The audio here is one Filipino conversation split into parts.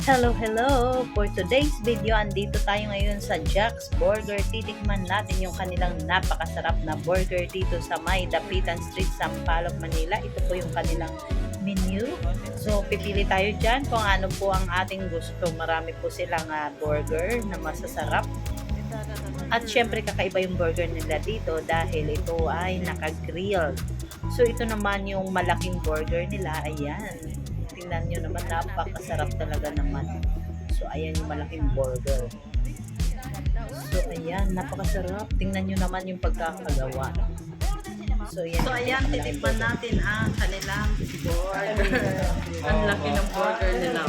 Hello, hello! For today's video, andito tayo ngayon sa Jack's Burger. Titikman natin yung kanilang napakasarap na burger dito sa may Dapitan Street, Sampaloc, Manila. Ito po yung kanilang menu. So, pipili tayo dyan kung ano po ang ating gusto. Marami po silang burger na masasarap. At syempre, kakaiba yung burger nila dito dahil ito ay naka-grill. So, ito naman yung malaking burger nila. Ayan. Tingnan nyo naman, napakasarap talaga naman. So, ayan yung malaking burger. So, ayan, napakasarap. Tingnan nyo naman yung pagkakagawa. So, ayan, titikman natin ang kanilang burger. Ang laki ng burger nila.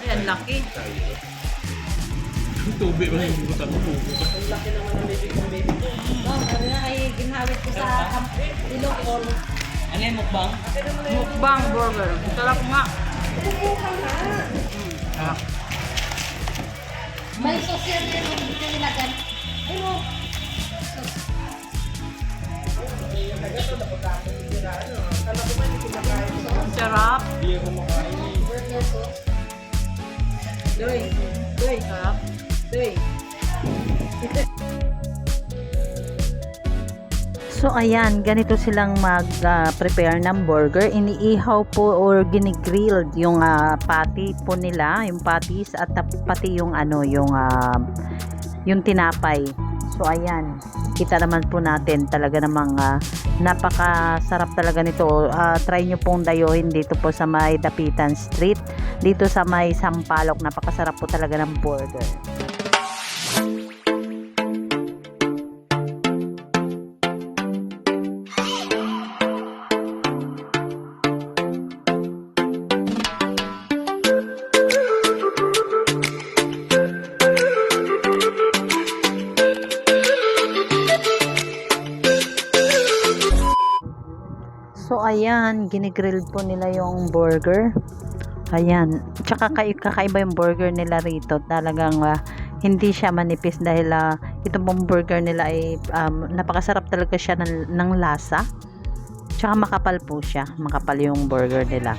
Ayan, laki. Tubig ba yung butan mo? Ang laki naman ng baby ko. Ano na ay ginhawit ko sa ilong. Ano yung mukbang? Mukbang burger. Sarap nga. May sosyan din ang nilagyan. Ay mo. Sarap. Hindi ako makain. Burger sauce. Doy. Sarap. So ayan, ganito silang mag-prepare ng burger. Iniihaw po or ginigrilled yung patty po nila, yung patties at pati yung yung tinapay. So ayan, kita naman po natin talaga namang napakasarap talaga nito. Try nyo pong dayohin dito po sa may Dapitan Street, dito sa may Sampaloc. Napakasarap po talaga ng burger. So ayan, ginigrill po nila yung burger. Ayan, tsaka kakaiba yung burger nila rito. Talagang hindi siya manipis dahil itong pong burger nila ay napakasarap talaga siya ng lasa. Tsaka makapal po siya, makapal yung burger nila.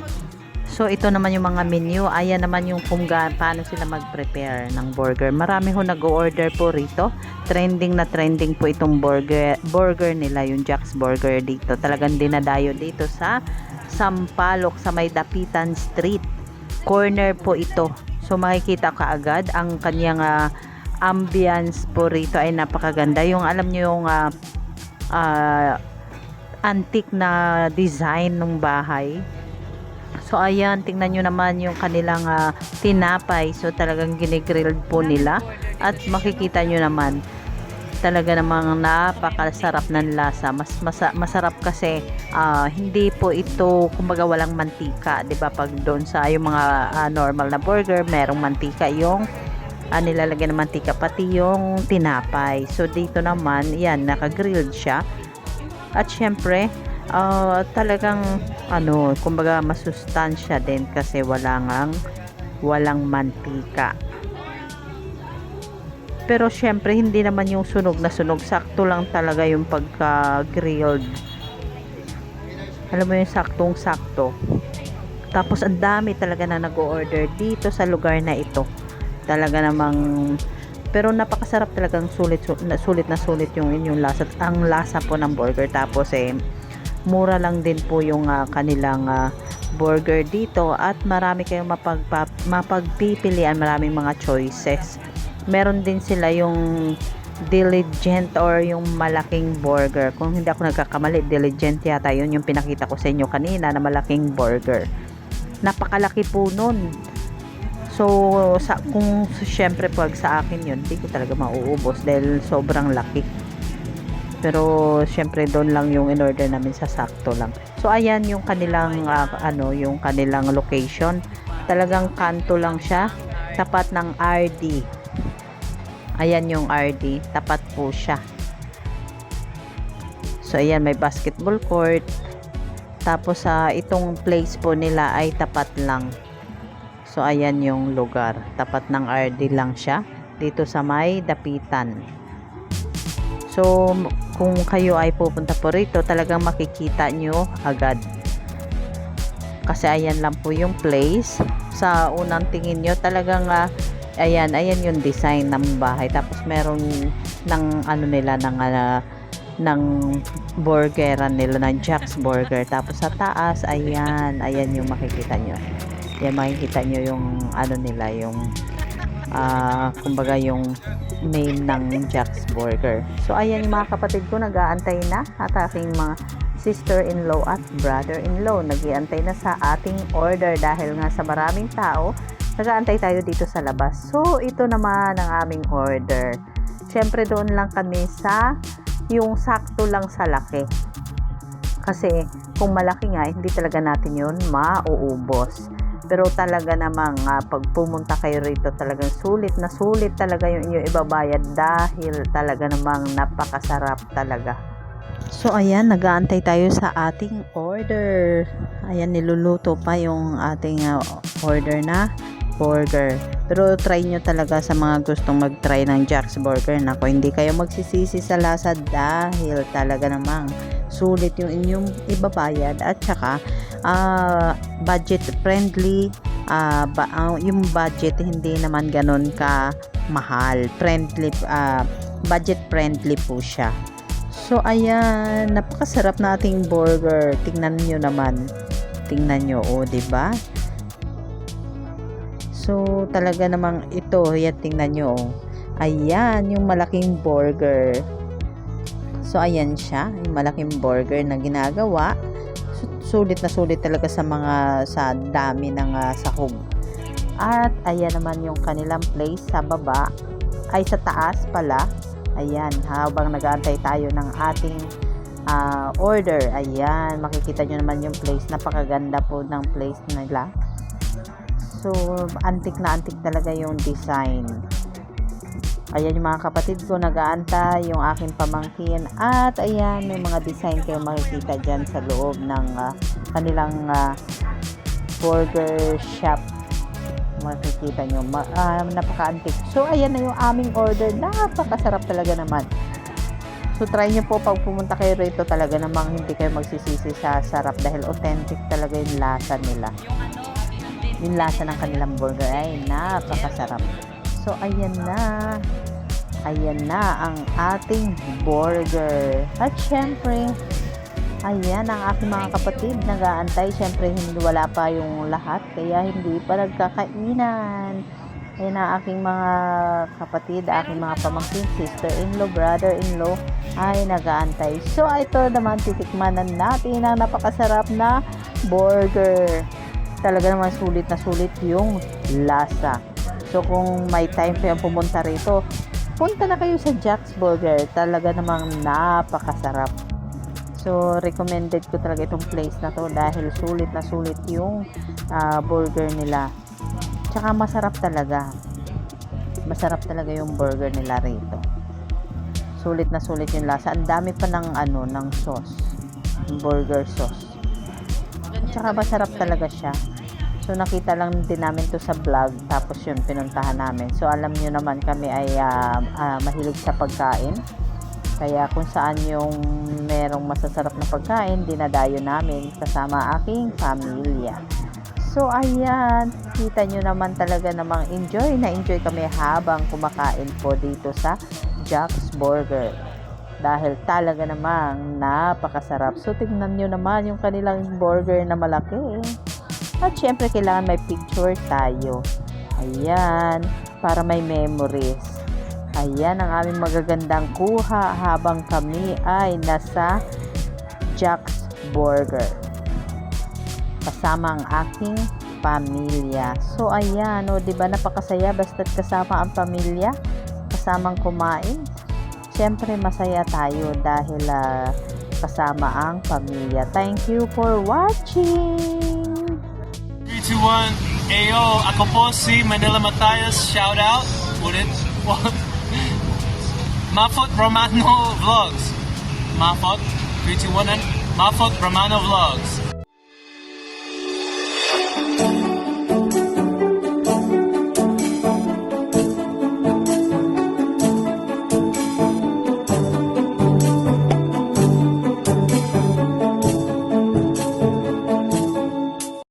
So ito naman yung mga menu. Ayan naman yung kung paano sila mag-prepare ng burger. Marami ho nag-order po rito. Trending na trending po itong burger nila, yung Jack's Burger dito. Talagang dinadayo dito sa Sampaloc, sa may Dapitan Street. Corner po ito. So makikita ka agad ang kanyang ambience po rito ay napakaganda. Yung alam nyo yung antique na design ng bahay. So ayan, tingnan nyo naman yung kanilang tinapay. So talagang ginigrilled po nila. At makikita nyo naman, talaga namang napakasarap ng lasa. Masarap kasi hindi po ito, kumbaga walang mantika. 'Di ba? Pag doon sa yung mga normal na burger, merong mantika yung nilalagyan ng mantika, pati yung tinapay. So dito naman, yan, naka-grilled siya. At syempre, talagang kumbaga masustansya din kasi walang mantika. Pero syempre hindi naman yung sunog na sunog, sakto lang talaga yung pagka-grilled. Alam mo yung saktong sakto. Tapos ang dami talaga na nag-order dito sa lugar na ito. Talaga namang, pero napakasarap talagang sulit na sulit yung inyong lasa. Ang lasa po ng burger. Tapos mura lang din po yung kanilang burger dito at marami kayong mapagpipilian, maraming mga choices. Meron din sila yung Diligent or yung malaking burger. Kung hindi ako nagkakamali, Diligent yata yun yung pinakita ko sa inyo kanina na malaking burger. Napakalaki po nun. So, kung syempre pag sa akin yun, hindi ko talaga mauubos dahil sobrang laki. Pero syempre doon lang yung in-order namin, sa sakto lang. So ayan yung kanilang yung kanilang location. Talagang kanto lang siya, tapat ng RD. Ayan yung RD, tapat po siya. So ayan, may basketball court. Tapos itong place po nila ay tapat lang. So ayan yung lugar, tapat ng RD lang siya, dito sa may Dapitan. So kung kayo ay pupunta po rito, talagang makikita nyo agad. Kasi ayan lang po yung place. Sa unang tingin nyo, talagang ayan yung design ng bahay. Tapos meron ng ano nila, ng burgeran nila, ng Jack's Burger. Tapos sa taas, ayan yung makikita nyo. Yan, makikita nyo yung ano nila, yung kumbaga yung name ng Jack's Burger. So ayan yung mga kapatid ko, nag-aantay na at aking mga sister-in-law at brother-in-law. Nag-iantay na sa ating order dahil nga sa maraming tao, nag-aantay tayo dito sa labas. So ito naman ang aming order. Siyempre doon lang kami sa yung sakto lang sa laki. Kasi kung malaki nga, hindi talaga natin yun mauubos. Pero talaga namang pag pumunta kayo rito, talagang sulit na sulit talaga yung inyong ibabayad dahil talaga namang napakasarap talaga. So ayan, nag-aantay tayo sa ating order. Ayan, niluluto pa yung ating order na burger. Pero try nyo talaga sa mga gustong mag-try ng Jack's Burger. Nako, hindi kayo magsisisi sa lasa dahil talaga namang sulit yung inyong ibabayad at saka budget friendly. Yung budget hindi naman ganun ka mahal. Friendly, budget friendly po siya. So ayan, napakasarap na ating burger. Tingnan nyo naman. Tingnan nyo, diba? So talaga namang ito, yan, tingnan nyo. Ayan, yung malaking burger. So ayan siya, yung malaking burger na ginagawa. Sulit na sulit talaga sa dami ng sahog. At ayan naman yung kanilang place sa baba, ay sa taas pala. Ayan, habang nag-aantay tayo ng ating order, ayan, makikita nyo naman yung place. Napakaganda po ng place nila. So, antik na antik talaga yung design. Ayan yung mga kapatid ko, nag-aantay, yung aking pamangkin. At ayan, may mga design kayo makikita dyan sa loob ng kanilang burger shop. Makikita nyo, napaka-antik. So ayan na yung aming order, napakasarap talaga naman. So try nyo po pag pumunta kayo rito, talaga namang hindi kayo magsisisi sa sarap dahil authentic talaga yung lasa nila. Yung lasa ng kanilang burger ay napakasarap. So ayan na ang ating burger. At syempre, ayan ang aking mga kapatid, nag-aantay. Syempre, wala pa yung lahat, kaya hindi pa nagkakainan. Ayan ang aking mga kapatid, aking mga pamangkin, sister-in-law, brother-in-law, ay nag-aantay. So, ito naman, titikmanan natin ang napakasarap na burger. Talaga naman sulit na sulit yung lasa. So, kung may time kayong pumunta rito, punta na kayo sa Jack's Burger. Talaga namang napakasarap. So, recommended ko talaga itong place na to dahil sulit na sulit yung burger nila. Tsaka masarap talaga. Masarap talaga yung burger nila rito. Sulit na sulit yung lasa. Ang dami pa ng ng sauce. Burger sauce. Tsaka masarap talaga siya. So, nakita lang din namin to sa vlog. Tapos yun, pinuntahan namin. So, alam nyo naman kami ay mahilig sa pagkain. Kaya kung saan yung merong masasarap na pagkain, dinadayo namin kasama aking pamilya. So, ayan. Kita nyo naman talaga namang enjoy na enjoy kami habang kumakain po dito sa Jack's Burger. Dahil talaga namang napakasarap. So, tingnan nyo naman yung kanilang burger na malaki. At syempre, kailangan may picture tayo. Ayan. Para may memories. Ayan ang aming magagandang kuha habang kami ay nasa Jack's Burger. Kasama ang aking pamilya. So, ayan. Diba napakasaya basta't kasama ang pamilya? Kasamang kumain? Siyempre, masaya tayo dahil kasama ang pamilya. Thank you for watching! 3, 2, 1, Ayo, ako po si Manila Matias, shout out, ulit, Mafot Romano Vlogs, Mafot, 3, 2, 1, Mafot Romano Vlogs.